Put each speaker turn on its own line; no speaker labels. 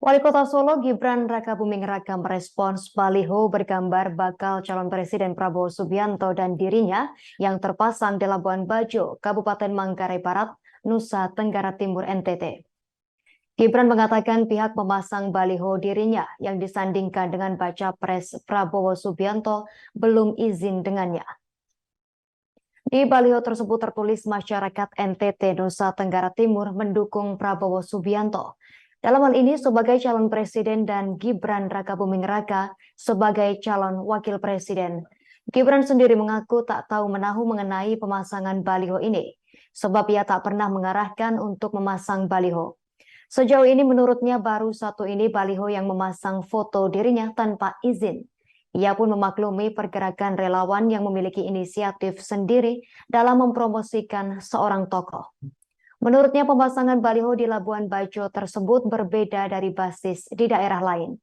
Wali Kota Solo Gibran Rakabuming Raka merespons baliho bergambar bakal calon Presiden Prabowo Subianto dan dirinya yang terpasang di Labuan Bajo, Kabupaten Manggarai Barat, Nusa Tenggara Timur NTT. Gibran mengatakan pihak memasang baliho dirinya yang disandingkan dengan baca pres Prabowo Subianto belum izin dengannya. Di baliho tersebut tertulis masyarakat NTT Nusa Tenggara Timur mendukung Prabowo Subianto. Dalam hal ini sebagai calon presiden dan Gibran Rakabuming Raka sebagai calon wakil presiden. Gibran sendiri mengaku tak tahu menahu mengenai pemasangan baliho ini, sebab ia tak pernah mengarahkan untuk memasang baliho. Sejauh ini menurutnya baru satu ini baliho yang memasang foto dirinya tanpa izin. Ia pun memaklumi pergerakan relawan yang memiliki inisiatif sendiri dalam mempromosikan seorang tokoh. Menurutnya pemasangan baliho di Labuan Bajo tersebut berbeda dari basis di daerah lain.